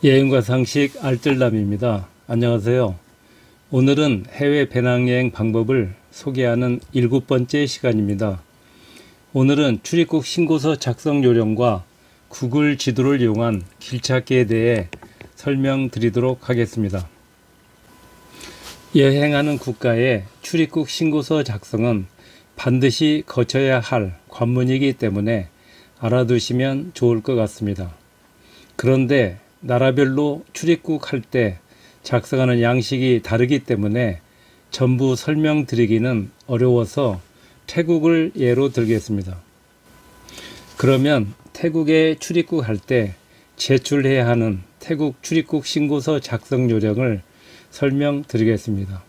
여행과 상식 알뜰남입니다. 안녕하세요. 오늘은 해외 배낭여행 방법을 소개하는 7번째 시간입니다. 오늘은 출입국 신고서 작성 요령과 구글 지도를 이용한 길찾기에 대해 설명드리도록 하겠습니다. 여행하는 국가의 출입국 신고서 작성은 반드시 거쳐야 할 관문이기 때문에 알아두시면 좋을 것 같습니다. 그런데 나라별로 출입국할 때 작성하는 양식이 다르기 때문에 전부 설명드리기는 어려워서 태국을 예로 들겠습니다. 그러면 태국에 출입국할 때 제출해야 하는 태국 출입국 신고서 작성 요령을 설명드리겠습니다.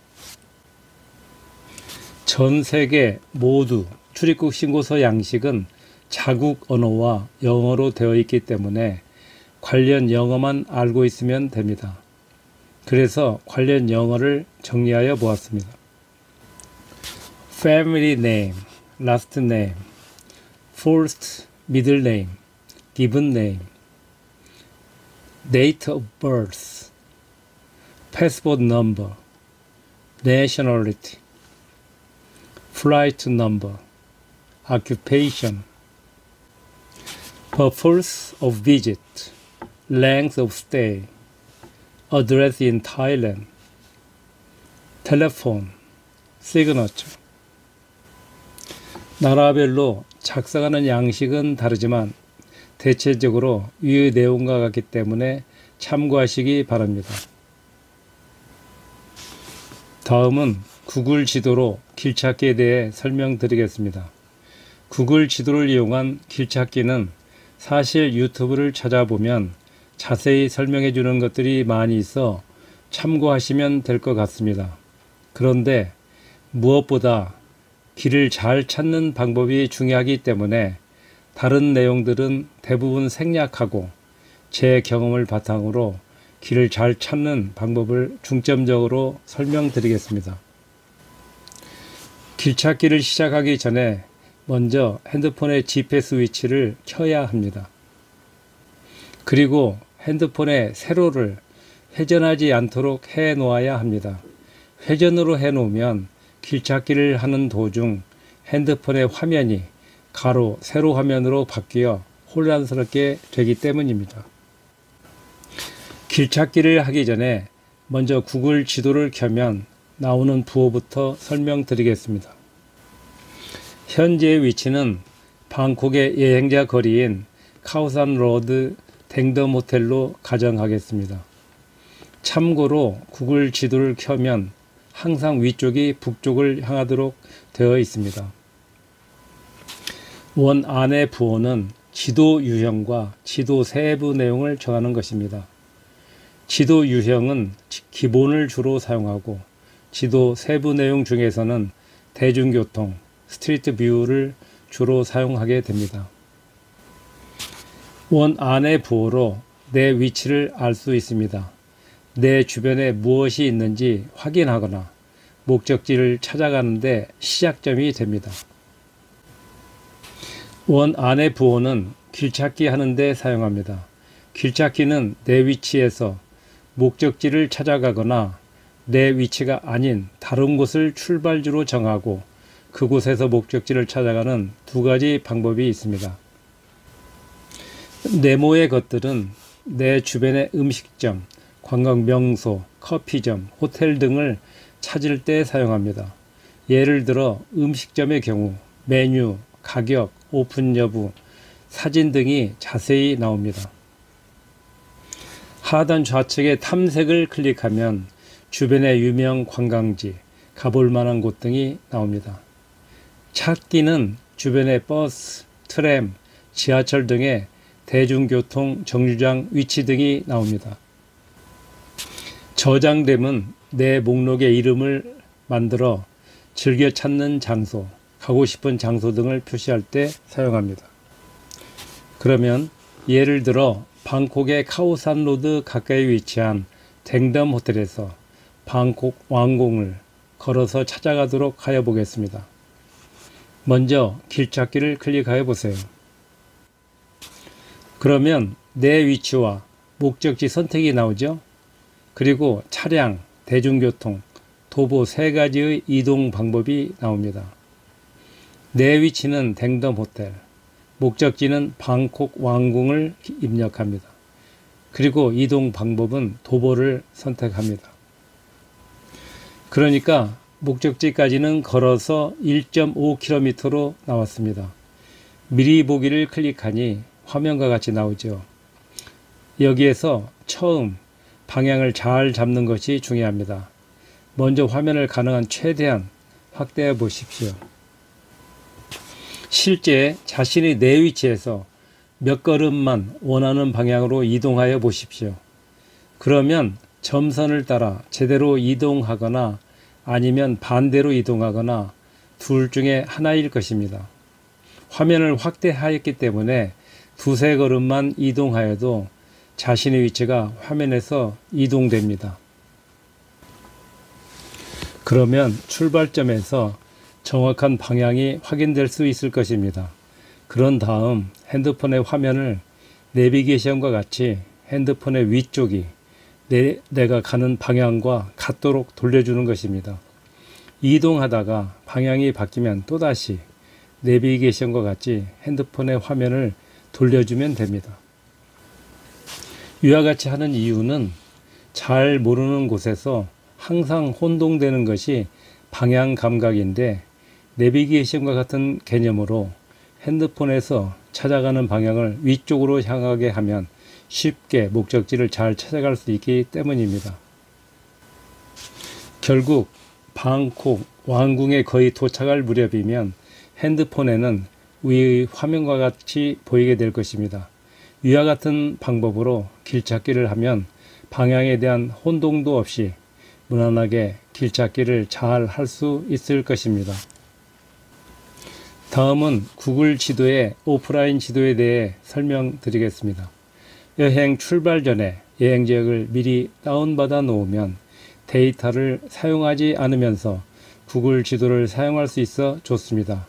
전 세계 모두 출입국 신고서 양식은 자국 언어와 영어로 되어 있기 때문에 관련 영어만 알고 있으면 됩니다. 그래서 관련 영어를 정리하여 보았습니다. Family name, last name, first, middle name, given name, date of birth, passport number, nationality, flight number, occupation, purpose of visit, length of stay, address in Thailand, telephone, signature. 나라별로 작성하는 양식은 다르지만 대체적으로 위의 내용과 같기 때문에 참고하시기 바랍니다. 다음은 구글 지도로 길찾기에 대해 설명드리겠습니다. 구글 지도를 이용한 길찾기는 사실 유튜브를 찾아보면 자세히 설명해 주는 것들이 많이 있어 참고하시면 될 것 같습니다. 그런데 무엇보다 길을 잘 찾는 방법이 중요하기 때문에 다른 내용들은 대부분 생략하고 제 경험을 바탕으로 길을 잘 찾는 방법을 중점적으로 설명드리겠습니다. 길찾기를 시작하기 전에 먼저 핸드폰의 GPS 위치를 켜야 합니다. 그리고 핸드폰의 세로를 회전하지 않도록 해 놓아야 합니다. 회전으로 해 놓으면 길찾기를 하는 도중 핸드폰의 화면이 가로, 세로 화면으로 바뀌어 혼란스럽게 되기 때문입니다. 길찾기를 하기 전에 먼저 구글 지도를 켜면 나오는 부호부터 설명드리겠습니다. 현재의 위치는 방콕의 여행자 거리인 카오산 로드 댕덤 호텔로 가정하겠습니다. 참고로 구글 지도를 켜면 항상 위쪽이 북쪽을 향하도록 되어 있습니다. 원 안의 부호는 지도 유형과 지도 세부 내용을 정하는 것입니다. 지도 유형은 기본을 주로 사용하고 지도 세부 내용 중에서는 대중교통, 스트리트 뷰를 주로 사용하게 됩니다. 원 안의 부호로 내 위치를 알 수 있습니다. 내 주변에 무엇이 있는지 확인하거나 목적지를 찾아가는데 시작점이 됩니다. 원 안의 부호는 길찾기 하는데 사용합니다. 길찾기는 내 위치에서 목적지를 찾아가거나 내 위치가 아닌 다른 곳을 출발지로 정하고 그곳에서 목적지를 찾아가는 두 가지 방법이 있습니다. 네모의 것들은 내 주변의 음식점, 관광 명소, 커피점, 호텔 등을 찾을 때 사용합니다. 예를 들어 음식점의 경우 메뉴, 가격, 오픈 여부, 사진 등이 자세히 나옵니다. 하단 좌측의 탐색을 클릭하면 주변의 유명 관광지, 가볼 만한 곳 등이 나옵니다. 찾기는 주변의 버스, 트램, 지하철 등의 대중교통 정류장 위치 등이 나옵니다. 저장됨은 내 목록의 이름을 만들어 즐겨 찾는 장소, 가고 싶은 장소 등을 표시할 때 사용합니다. 그러면 예를 들어 방콕의 카오산 로드 가까이 위치한 댕덤 호텔에서 방콕 왕궁을 걸어서 찾아가도록 하여 보겠습니다. 먼저 길찾기를 클릭하여 보세요. 그러면 내 위치와 목적지 선택이 나오죠. 그리고 차량, 대중교통, 도보 세 가지의 이동 방법이 나옵니다. 내 위치는 댕덤 호텔, 목적지는 방콕 왕궁을 입력합니다. 그리고 이동 방법은 도보를 선택합니다. 그러니까 목적지까지는 걸어서 1.5km로 나왔습니다. 미리 보기를 클릭하니 화면과 같이 나오죠. 여기에서 처음 방향을 잘 잡는 것이 중요합니다. 먼저 화면을 가능한 최대한 확대해 보십시오. 실제 자신의 내 위치에서 몇 걸음만 원하는 방향으로 이동하여 보십시오. 그러면 점선을 따라 제대로 이동하거나 아니면 반대로 이동하거나 둘 중에 하나일 것입니다. 화면을 확대하였기 때문에 두세 걸음만 이동하여도 자신의 위치가 화면에서 이동됩니다. 그러면 출발점에서 정확한 방향이 확인될 수 있을 것입니다. 그런 다음 핸드폰의 화면을 내비게이션과 같이 핸드폰의 위쪽이 내가 가는 방향과 같도록 돌려주는 것입니다. 이동하다가 방향이 바뀌면 또다시 내비게이션과 같이 핸드폰의 화면을 돌려주면 됩니다. 이와 같이 하는 이유는 잘 모르는 곳에서 항상 혼동되는 것이 방향 감각인데, 내비게이션과 같은 개념으로 핸드폰에서 찾아가는 방향을 위쪽으로 향하게 하면 쉽게 목적지를 잘 찾아갈 수 있기 때문입니다. 결국 방콕 왕궁에 거의 도착할 무렵이면 핸드폰에는 위의 화면과 같이 보이게 될 것입니다. 위와 같은 방법으로 길찾기를 하면 방향에 대한 혼동도 없이 무난하게 길찾기를 잘 할 수 있을 것입니다. 다음은 구글 지도의 오프라인 지도에 대해 설명드리겠습니다. 여행 출발 전에 여행지역을 미리 다운받아 놓으면 데이터를 사용하지 않으면서 구글 지도를 사용할 수 있어 좋습니다.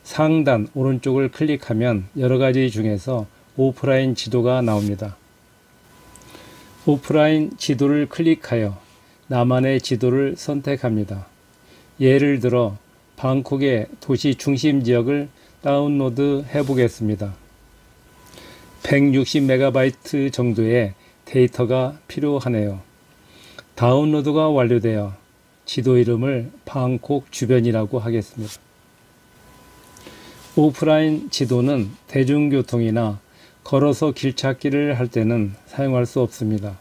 상단 오른쪽을 클릭하면 여러가지 중에서 오프라인 지도가 나옵니다. 오프라인 지도를 클릭하여 나만의 지도를 선택합니다. 예를 들어 방콕의 도시 중심 지역을 다운로드 해 보겠습니다. 160MB 정도의 데이터가 필요하네요. 다운로드가 완료되어 지도 이름을 방콕 주변이라고 하겠습니다. 오프라인 지도는 대중교통이나 걸어서 길찾기를 할 때는 사용할 수 없습니다.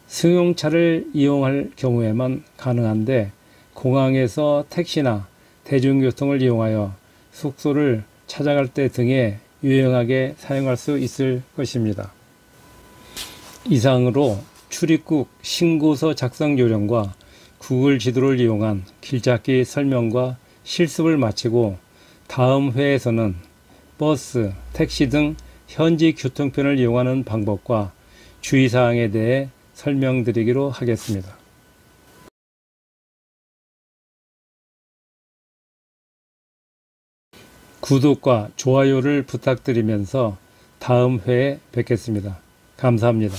승용차를 이용할 경우에만 가능한데, 공항에서 택시나 대중교통을 이용하여 숙소를 찾아갈 때 등에 유용하게 사용할 수 있을 것입니다. 이상으로 출입국 신고서 작성 요령과 구글 지도를 이용한 길찾기 설명과 실습을 마치고, 다음 회에서는 버스, 택시 등 현지 교통편을 이용하는 방법과 주의사항에 대해 설명드리기로 하겠습니다. 구독과 좋아요를 부탁드리면서 다음 회에 뵙겠습니다. 감사합니다.